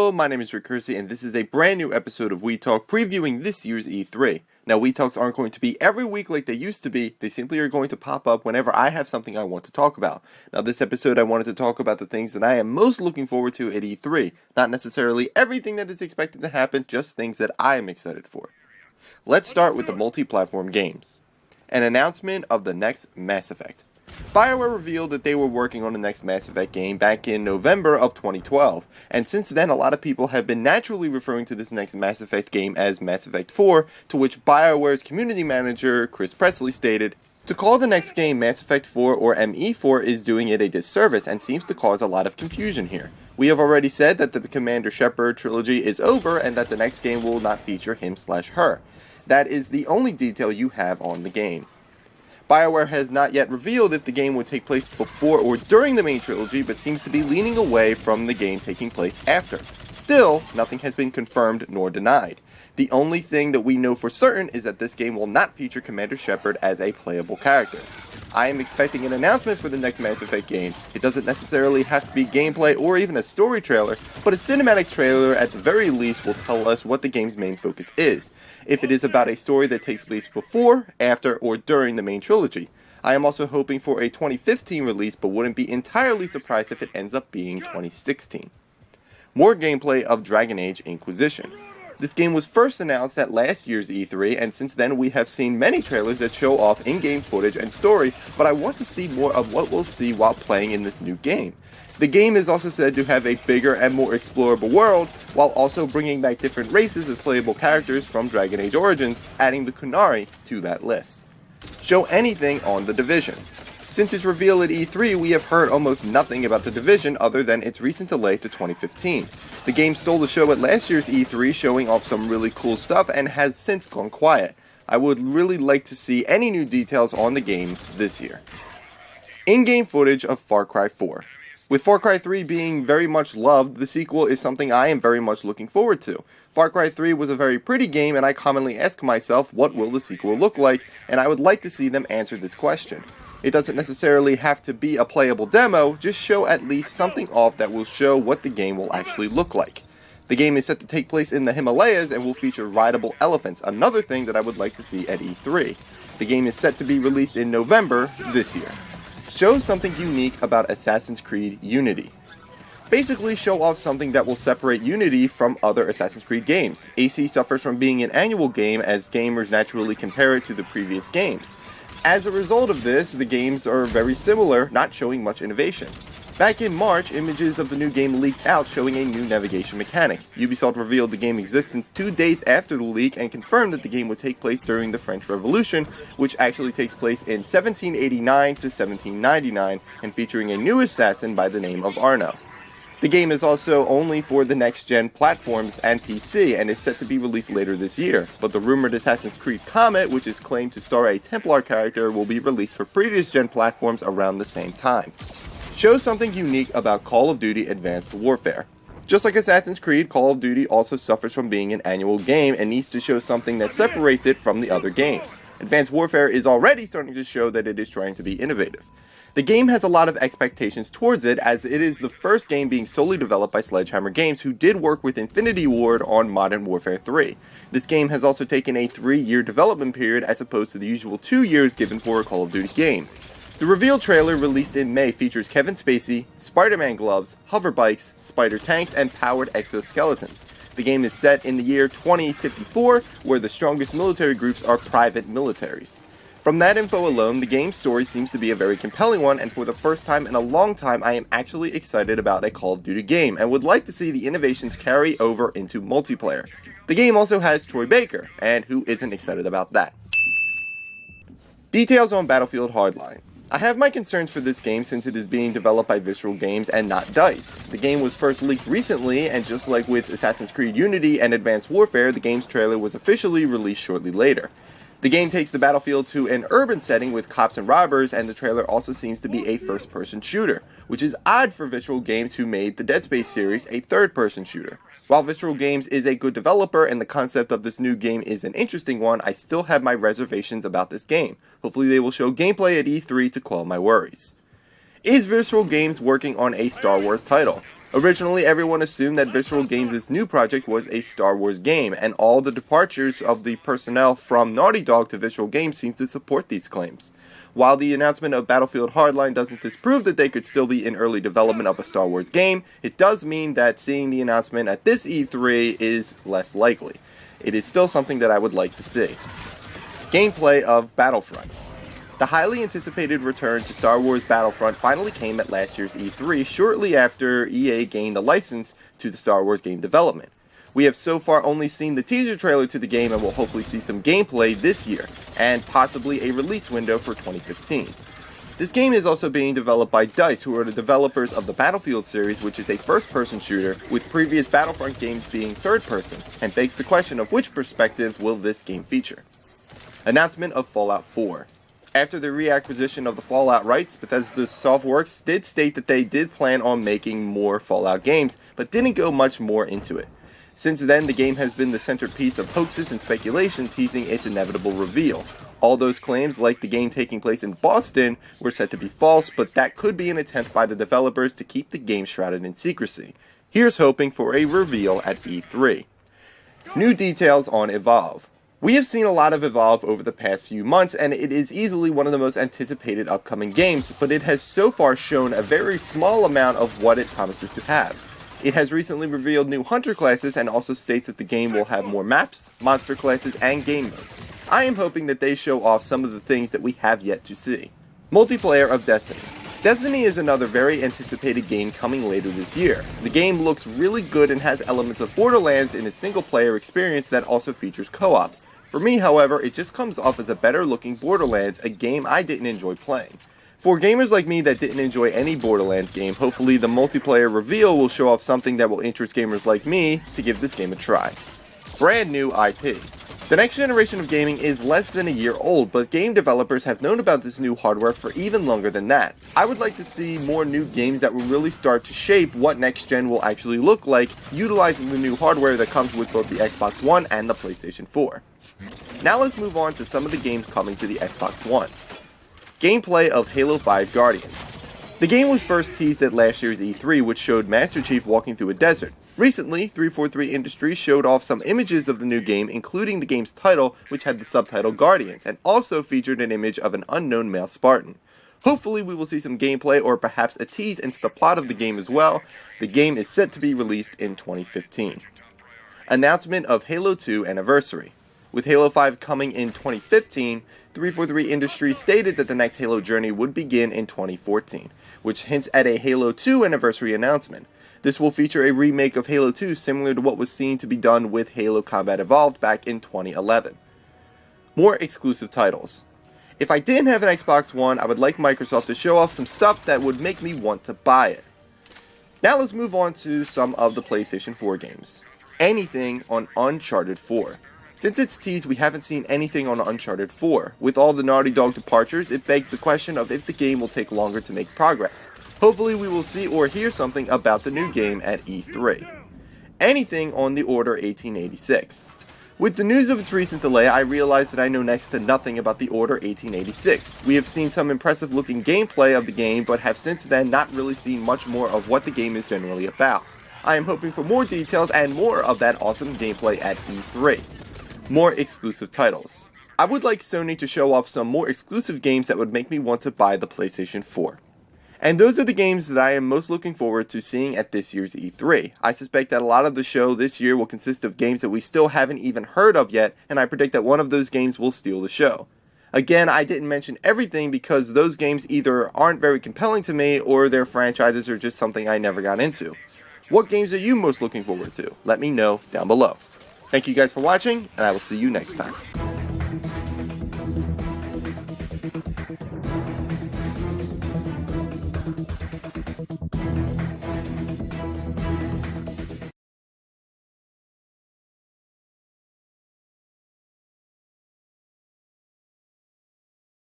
Hello, my name is Curci, and this is a brand new episode of We Talk previewing this year's E3. Now, We Talks aren't going to be every week like they used to be, they simply are going to pop up whenever I have something I want to talk about. Now, this episode I wanted to talk about the things that I am most looking forward to at E3, not necessarily everything that is expected to happen, just things that I am excited for. Let's start with the multi-platform games. An announcement of the next Mass Effect. BioWare revealed that they were working on the next Mass Effect game back in November of 2012, and since then a lot of people have been naturally referring to this next Mass Effect game as Mass Effect 4, to which BioWare's community manager, Chris Presley, stated, "To call the next game Mass Effect 4 or ME4 is doing it a disservice and seems to cause a lot of confusion here. We have already said that the Commander Shepard trilogy is over and that the next game will not feature him/her. That is the only detail you have on the game." BioWare has not yet revealed if the game would take place before or during the main trilogy, but seems to be leaning away from the game taking place after. Still, nothing has been confirmed nor denied. The only thing that we know for certain is that this game will not feature Commander Shepard as a playable character. I am expecting an announcement for the next Mass Effect game. It doesn't necessarily have to be gameplay or even a story trailer, but a cinematic trailer at the very least will tell us what the game's main focus is. If it is about a story that takes place before, after, or during the main trilogy. I am also hoping for a 2015 release, but wouldn't be entirely surprised if it ends up being 2016. More gameplay of Dragon Age Inquisition. This game was first announced at last year's E3, and since then we have seen many trailers that show off in-game footage and story, but I want to see more of what we'll see while playing in this new game. The game is also said to have a bigger and more explorable world, while also bringing back different races as playable characters from Dragon Age Origins, adding the Qunari to that list. Show anything on The Division. Since its reveal at E3, we have heard almost nothing about The Division other than its recent delay to 2015. The game stole the show at last year's E3, showing off some really cool stuff, and has since gone quiet. I would really like to see any new details on the game this year. In-game footage of Far Cry 4. With Far Cry 3 being very much loved, the sequel is something I am very much looking forward to. Far Cry 3 was a very pretty game, and I commonly ask myself, what will the sequel look like, and I would like to see them answer this question. It doesn't necessarily have to be a playable demo, just show at least something off that will show what the game will actually look like. The game is set to take place in the Himalayas and will feature rideable elephants, another thing that I would like to see at E3. The game is set to be released in November this year. Show something unique about Assassin's Creed Unity. Basically show off something that will separate Unity from other Assassin's Creed games. AC suffers from being an annual game as gamers naturally compare it to the previous games. As a result of this, the games are very similar, not showing much innovation. Back in March, images of the new game leaked out showing a new navigation mechanic. Ubisoft revealed the game's existence 2 days after the leak and confirmed that the game would take place during the French Revolution, which actually takes place in 1789 to 1799 and featuring a new assassin by the name of Arno. The game is also only for the next-gen platforms and PC, and is set to be released later this year, but the rumored Assassin's Creed Comet, which is claimed to star a Templar character, will be released for previous-gen platforms around the same time. Show something unique about Call of Duty Advanced Warfare. Just like Assassin's Creed, Call of Duty also suffers from being an annual game and needs to show something that separates it from the other games. Advanced Warfare is already starting to show that it is trying to be innovative. The game has a lot of expectations towards it, as it is the first game being solely developed by Sledgehammer Games, who did work with Infinity Ward on Modern Warfare 3. This game has also taken a 3-year development period as opposed to the usual 2 years given for a Call of Duty game. The reveal trailer released in May features Kevin Spacey, Spider-Man gloves, hover bikes, spider tanks, and powered exoskeletons. The game is set in the year 2054, where the strongest military groups are private militaries. From that info alone, the game's story seems to be a very compelling one, and for the first time in a long time I am actually excited about a Call of Duty game, and would like to see the innovations carry over into multiplayer. The game also has Troy Baker, and who isn't excited about that? Details on Battlefield Hardline. I have my concerns for this game since it is being developed by Visceral Games and not DICE. The game was first leaked recently, and just like with Assassin's Creed Unity and Advanced Warfare, the game's trailer was officially released shortly later. The game takes the battlefield to an urban setting with cops and robbers, and the trailer also seems to be a first-person shooter, which is odd for Visceral Games, who made the Dead Space series a third-person shooter. While Visceral Games is a good developer and the concept of this new game is an interesting one, I still have my reservations about this game. Hopefully they will show gameplay at E3 to quell my worries. Is Visceral Games working on a Star Wars title? Originally, everyone assumed that Visceral Games' new project was a Star Wars game, and all the departures of the personnel from Naughty Dog to Visceral Games seem to support these claims. While the announcement of Battlefield Hardline doesn't disprove that they could still be in early development of a Star Wars game, it does mean that seeing the announcement at this E3 is less likely. It is still something that I would like to see. Gameplay of Battlefront. The highly anticipated return to Star Wars Battlefront finally came at last year's E3, shortly after EA gained the license to the Star Wars game development. We have so far only seen the teaser trailer to the game and will hopefully see some gameplay this year, and possibly a release window for 2015. This game is also being developed by DICE, who are the developers of the Battlefield series, which is a first-person shooter, with previous Battlefront games being third-person, and begs the question of which perspective will this game feature. Announcement of Fallout 4. After the reacquisition of the Fallout rights, Bethesda Softworks did state that they did plan on making more Fallout games, but didn't go much more into it. Since then, the game has been the centerpiece of hoaxes and speculation teasing its inevitable reveal. All those claims, like the game taking place in Boston, were said to be false, but that could be an attempt by the developers to keep the game shrouded in secrecy. Here's hoping for a reveal at E3. New details on Evolve. We have seen a lot of Evolve over the past few months, and it is easily one of the most anticipated upcoming games, but it has so far shown a very small amount of what it promises to have. It has recently revealed new hunter classes and also states that the game will have more maps, monster classes, and game modes. I am hoping that they show off some of the things that we have yet to see. Multiplayer of Destiny. Destiny is another very anticipated game coming later this year. The game looks really good and has elements of Borderlands in its single-player experience that also features co-op. For me, however, it just comes off as a better-looking Borderlands, a game I didn't enjoy playing. For gamers like me that didn't enjoy any Borderlands game, hopefully the multiplayer reveal will show off something that will interest gamers like me to give this game a try. Brand new IP. The next generation of gaming is less than a year old, but game developers have known about this new hardware for even longer than that. I would like to see more new games that will really start to shape what next gen will actually look like, utilizing the new hardware that comes with both the Xbox One and the PlayStation 4. Now let's move on to some of the games coming to the Xbox One. Gameplay of Halo 5 Guardians. The game was first teased at last year's E3, which showed Master Chief walking through a desert. Recently, 343 Industries showed off some images of the new game, including the game's title, which had the subtitle Guardians, and also featured an image of an unknown male Spartan. Hopefully we will see some gameplay or perhaps a tease into the plot of the game as well. The game is set to be released in 2015. Announcement of Halo 2 Anniversary. With Halo 5 coming in 2015, 343 Industries stated that the next Halo journey would begin in 2014, which hints at a Halo 2 Anniversary announcement. This will feature a remake of Halo 2 similar to what was seen to be done with Halo Combat Evolved back in 2011. More exclusive titles. If I didn't have an Xbox One, I would like Microsoft to show off some stuff that would make me want to buy it. Now let's move on to some of the PlayStation 4 games. Anything on Uncharted 4. Since its tease, we haven't seen anything on Uncharted 4. With all the Naughty Dog departures, it begs the question of if the game will take longer to make progress. Hopefully we will see or hear something about the new game at E3. Anything on the Order 1886. With the news of its recent delay, I realized that I know next to nothing about the Order 1886. We have seen some impressive looking gameplay of the game, but have since then not really seen much more of what the game is generally about. I am hoping for more details and more of that awesome gameplay at E3. More exclusive titles. I would like Sony to show off some more exclusive games that would make me want to buy the PlayStation 4. And those are the games that I am most looking forward to seeing at this year's E3. I suspect that a lot of the show this year will consist of games that we still haven't even heard of yet, and I predict that one of those games will steal the show. Again, I didn't mention everything because those games either aren't very compelling to me or their franchises are just something I never got into. What games are you most looking forward to? Let me know down below. Thank you guys for watching, and I will see you next time.